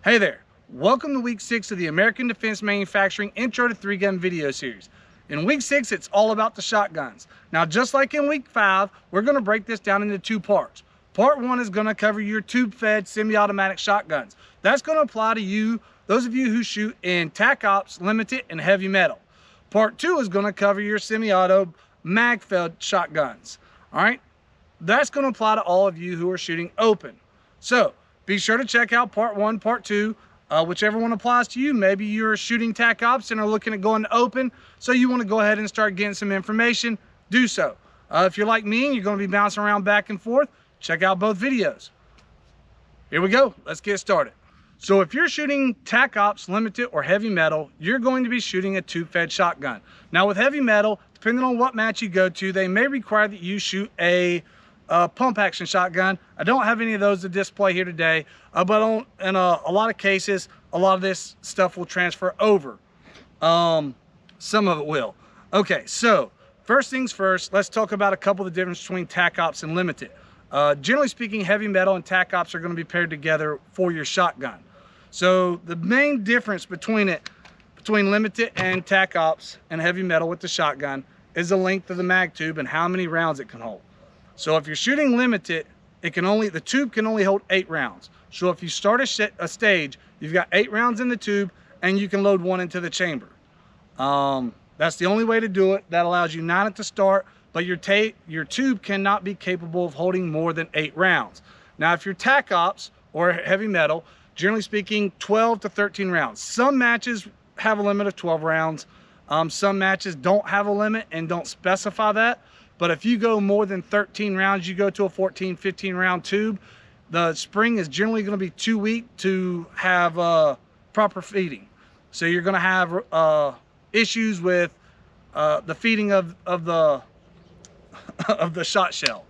Hey there, welcome to week 6 of the American Defense Manufacturing Intro to 3-Gun video series. In week 6, it's all about the shotguns. Now, just like in week 5, we're going to break this down into 2 parts. Part 1 is going to cover your tube-fed semi-automatic shotguns. That's going to apply to you, those of you who shoot in Tac Ops, Limited, and Heavy Metal. Part 2 is going to cover your semi-auto mag-fed shotguns. All right, that's going to apply to all of you who are shooting open. So, be sure to check out part 1, part 2, whichever one applies to you. Maybe you're shooting Tac Ops and are looking at going to open, so you want to go ahead and start getting some information, do so. If you're like me and you're going to be bouncing around back and forth, check out both videos. Here we go, let's get started. So if you're shooting Tac Ops, Limited, or Heavy Metal, you're going to be shooting a tube-fed shotgun. Now with Heavy Metal, depending on what match you go to, they may require that you shoot a pump action shotgun. I don't have any of those to display here today, but in a lot of cases, a lot of this stuff will transfer over. Some of it will. Okay, so first things first, let's talk about a couple of the differences between Tac Ops and Limited. Generally speaking, Heavy Metal and Tac Ops are going to be paired together for your shotgun. So the main difference between Limited and Tac Ops and Heavy Metal with the shotgun is the length of the mag tube and how many rounds it can hold. So if you're shooting Limited, the tube can only hold 8 rounds. So if you start a stage, you've got 8 rounds in the tube and you can load 1 into the chamber. That's the only way to do it. That allows you 9 at the start, but your tube cannot be capable of holding more than 8 rounds. Now if you're Tac Ops or Heavy Metal, generally speaking, 12 to 13 rounds. Some matches have a limit of 12 rounds. Some matches don't have a limit and don't specify that. But if you go more than 13 rounds, you go to a 14, 15 round tube, the spring is generally going to be too weak to have proper feeding. So you're going to have issues with the feeding of the of the shot shell.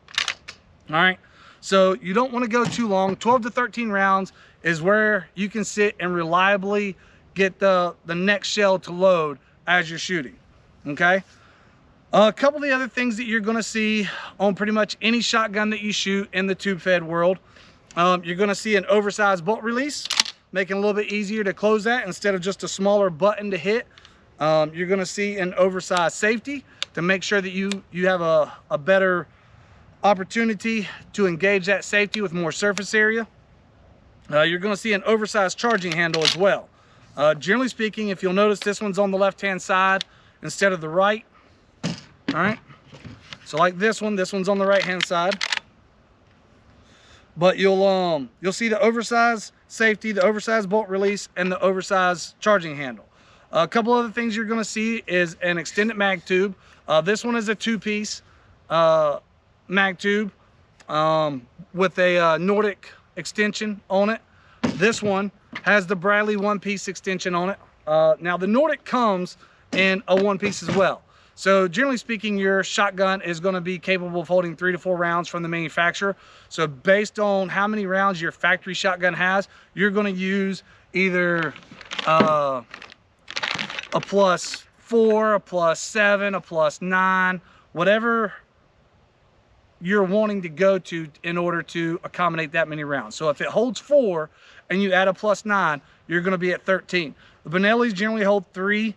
All right, so you don't want to go too long. 12 to 13 rounds is where you can sit and reliably get the next shell to load as you're shooting. Okay. A couple of the other things that you're going to see on pretty much any shotgun that you shoot in the tube-fed world, you're going to see an oversized bolt release, making it a little bit easier to close that instead of just a smaller button to hit. You're going to see an oversized safety to make sure that you have a better opportunity to engage that safety with more surface area. You're going to see an oversized charging handle as well. Generally speaking, if you'll notice, this one's on the left-hand side instead of the right. All right, so like this one's on the right hand side, but you'll see the oversized safety, the oversized bolt release, and the oversized charging handle. A couple other things you're going to see is an extended mag tube. This one is a 2-piece mag tube with a Nordic extension on it. This one has the Bradley 1-piece extension on it. Now the Nordic comes in a 1-piece as well. So generally speaking, your shotgun is going to be capable of holding 3 to 4 rounds from the manufacturer. So based on how many rounds your factory shotgun has, you're going to use either a +4, a +7, a +9, whatever you're wanting to go to in order to accommodate that many rounds. So if it holds 4 and you add a +9, you're going to be at 13. The Benellis generally hold 3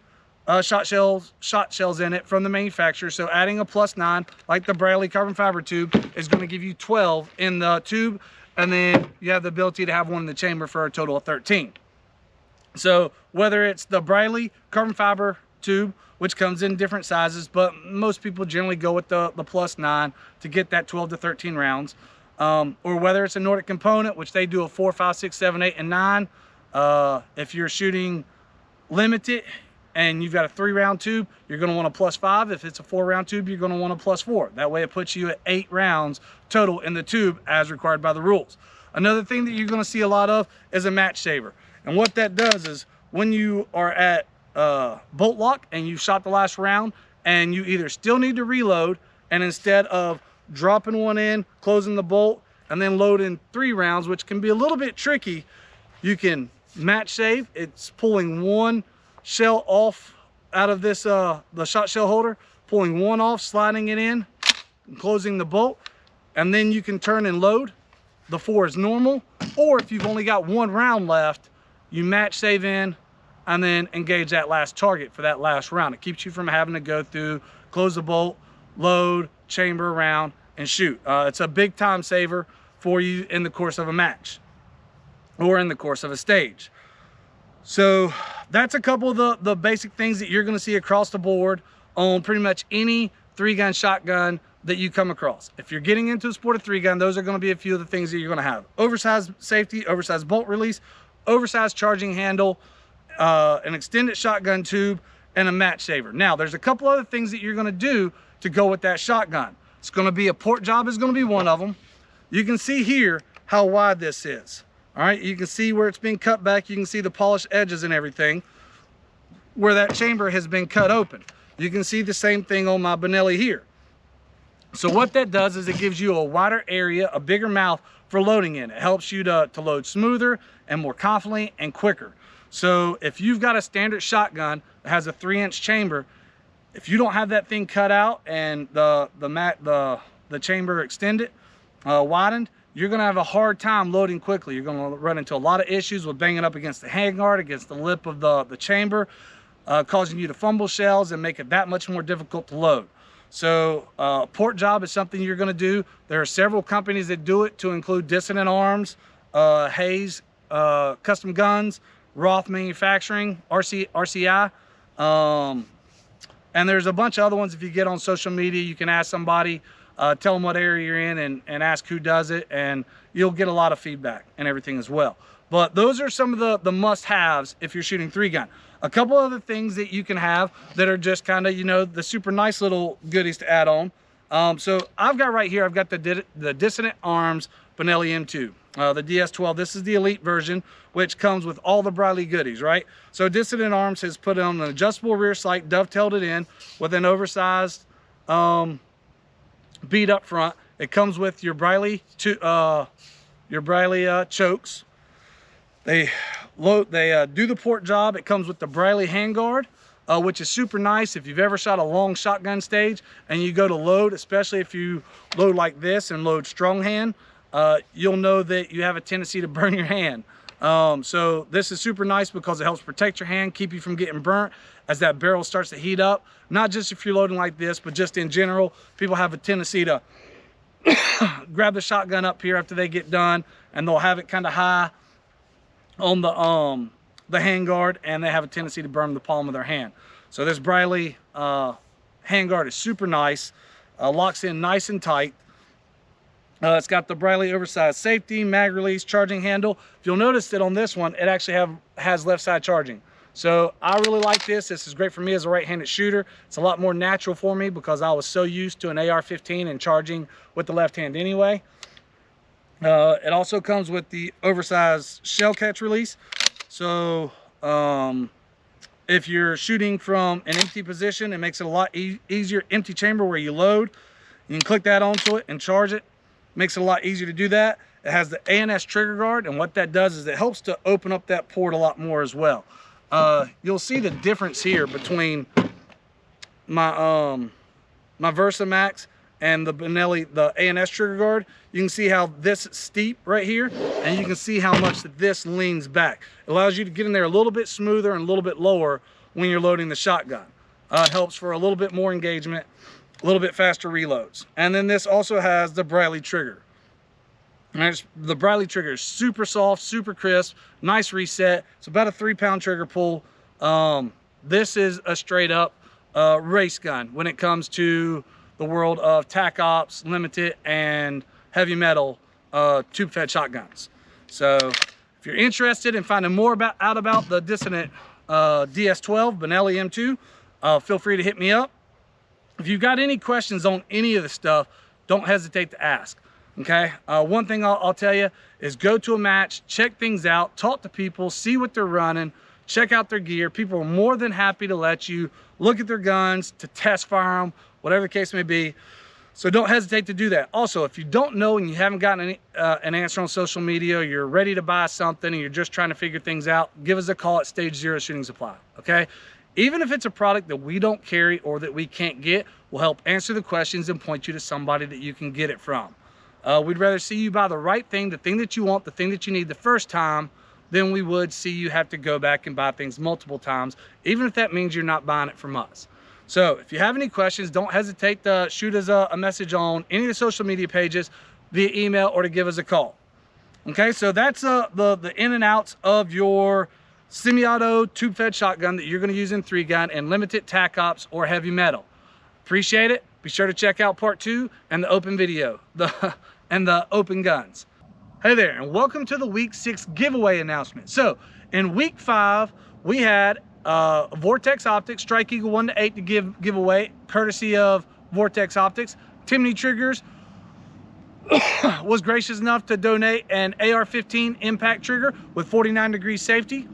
shot shells in it from the manufacturer, so adding a +9 like the Bradley carbon fiber tube is going to give you 12 in the tube, and then you have the ability to have 1 in the chamber for a total of 13. So whether it's the Bradley carbon fiber tube, which comes in different sizes, but most people generally go with the +9 to get that 12 to 13 rounds, or whether it's a Nordic component, which they do a 4, 5, 6, 7, 8, and 9. If you're shooting Limited and you've got a 3-round tube, you're going to want a +5. If it's a 4-round tube, you're going to want a +4. That way it puts you at 8 rounds total in the tube as required by the rules. Another thing that you're going to see a lot of is a match saver. And what that does is when you are at bolt lock and you've shot the last round and you either still need to reload, and instead of dropping 1 in, closing the bolt, and then loading 3 rounds, which can be a little bit tricky, you can match save. It's pulling 1 shell off out of this the shot shell holder, pulling 1 off, sliding it in, and closing the bolt, and then you can turn and load. The 4 is normal, or if you've only got 1 round left, you match save in, and then engage that last target for that last round. It keeps you from having to go through, close the bolt, load, chamber around, and shoot. It's a big time saver for you in the course of a match or in the course of a stage. So that's a couple of the basic things that you're going to see across the board on pretty much any 3-gun shotgun that you come across. If you're getting into the sport of 3-gun, those are going to be a few of the things that you're going to have. Oversized safety, oversized bolt release, oversized charging handle, an extended shotgun tube, and a match saver. Now, there's a couple other things that you're going to do to go with that shotgun. It's going to be a port job is going to be one of them. You can see here how wide this is. All right, you can see where it's been cut back. You can see the polished edges and everything where that chamber has been cut open. You can see the same thing on my Benelli here. So what that does is it gives you a wider area, a bigger mouth for loading in. It helps you to load smoother and more confidently and quicker. So if you've got a standard shotgun that has a 3-inch chamber, if you don't have that thing cut out and the chamber extended, widened, you're going to have a hard time loading quickly. You're going to run into a lot of issues with banging up against the handguard, against the lip of the chamber, causing you to fumble shells and make it that much more difficult to load. So port job is something you're going to do. There are several companies that do it, to include Dissonant Arms, Hayes Custom Guns, Roth Manufacturing, RCI, and there's a bunch of other ones. If you get on social media, you can ask somebody, tell them what area you're in, and ask who does it, and you'll get a lot of feedback and everything as well. But those are some of the must-haves if you're shooting 3-gun. A couple other things that you can have that are just kind of, you know, the super nice little goodies to add on. So I've got right here, I've got the Dissonant Arms Benelli M2, the DS12. This is the elite version, which comes with all the Briley goodies, right? So Dissonant Arms has put on an adjustable rear sight, dovetailed it in with an oversized bead up front. It comes with your Briley chokes. They do the port job. It comes with the Briley handguard, which is super nice if you've ever shot a long shotgun stage and you go to load, especially if you load like this and load strong hand, you'll know that you have a tendency to burn your hand. So this is super nice because it helps protect your hand, keep you from getting burnt as that barrel starts to heat up. Not just if you're loading like this, but just in general, people have a tendency to grab the shotgun up here after they get done, and they'll have it kind of high on the handguard, and they have a tendency to burn the palm of their hand. So this Briley handguard is super nice, locks in nice and tight. It's got the Briley oversized safety, mag release, charging handle. If you'll notice that on this one, it actually has left side charging. So I really like this. This is great for me as a right-handed shooter. It's a lot more natural for me because I was so used to an AR-15 and charging with the left hand anyway. It also comes with the oversized shell catch release. So if you're shooting from an empty position, it makes it a lot easier. Empty chamber where you load, you can click that onto it and charge it. Makes it a lot easier to do that. It has the ANS trigger guard, and what that does is it helps to open up that port a lot more as well. You'll see the difference here between my my Versamax and the Benelli, the ANS trigger guard. You can see how this is steep right here, and you can see how much this leans back. It allows you to get in there a little bit smoother and a little bit lower when you're loading the shotgun. Helps for a little bit more engagement, a little bit faster reloads. And then this also has the Briley trigger. And the Briley trigger is super soft, super crisp, nice reset. It's about a 3-pound trigger pull. This is a straight up race gun when it comes to the world of Tac Ops, Limited, and heavy metal tube fed shotguns. So if you're interested in finding more out about the Dissonant DS12 Benelli M2, feel free to hit me up. If you've got any questions on any of the stuff, don't hesitate to ask. Okay, one thing I'll tell you is go to a match, check things out, talk to people, see what they're running, check out their gear. People are more than happy to let you look at their guns, to test fire them, whatever the case may be. So don't hesitate to do that. Also, if you don't know and you haven't gotten an answer on social media, or you're ready to buy something and you're just trying to figure things out, give us a call at Stage Zero Shooting Supply. Okay, even if it's a product that we don't carry or that we can't get, we'll help answer the questions and point you to somebody that you can get it from. We'd rather see you buy the right thing, the thing that you want, the thing that you need the first time, than we would see you have to go back and buy things multiple times, even if that means you're not buying it from us. So if you have any questions, don't hesitate to shoot us a message on any of the social media pages via email or to give us a call. Okay, so that's the in and outs of your semi-auto tube-fed shotgun that you're going to use in 3-gun and limited Tac Ops or heavy metal. Appreciate it. Be sure to check out part 2 and the open video, and the open guns. Hey there, and welcome to the week 6 giveaway announcement. So in week 5, we had Vortex Optics Strike Eagle 1-8 to give away, courtesy of Vortex Optics. Timney Triggers was gracious enough to donate an AR-15 impact trigger with 49-degree safety,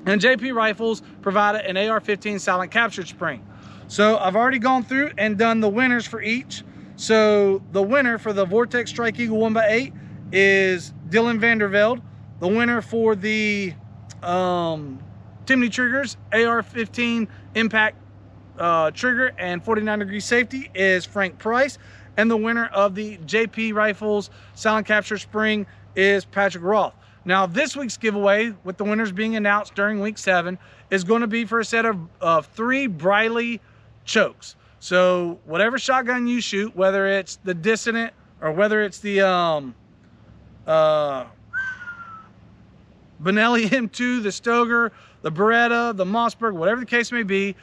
and JP Rifles provided an AR-15 silent capture spring. So I've already gone through and done the winners for each. So the winner for the Vortex Strike Eagle 1x8 is Dylan Vandervelde. The winner for the Timney Triggers AR-15 impact trigger and 49-degree safety is Frank Price. And the winner of the JP Rifles silent capture spring is Patrick Roth. Now this week's giveaway, with the winners being announced during week 7, is going to be for a set of 3 Briley chokes. So whatever shotgun you shoot, whether it's the Dissident or whether it's the Benelli M2, the Stoeger, the Beretta, the Mossberg, whatever the case may be,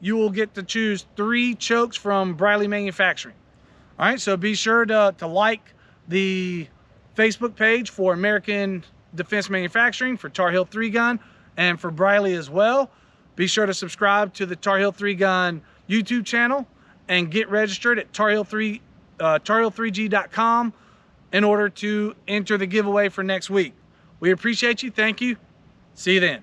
you will get to choose 3 chokes from Briley Manufacturing. All right, so be sure to like the Facebook page for American Defense Manufacturing, for Tar Heel 3-gun, and for Briley as well. Be sure to subscribe to the Tar Heel 3-gun YouTube channel and get registered at tarheel3g.com in order to enter the giveaway for next week. We appreciate you. Thank you. See you then.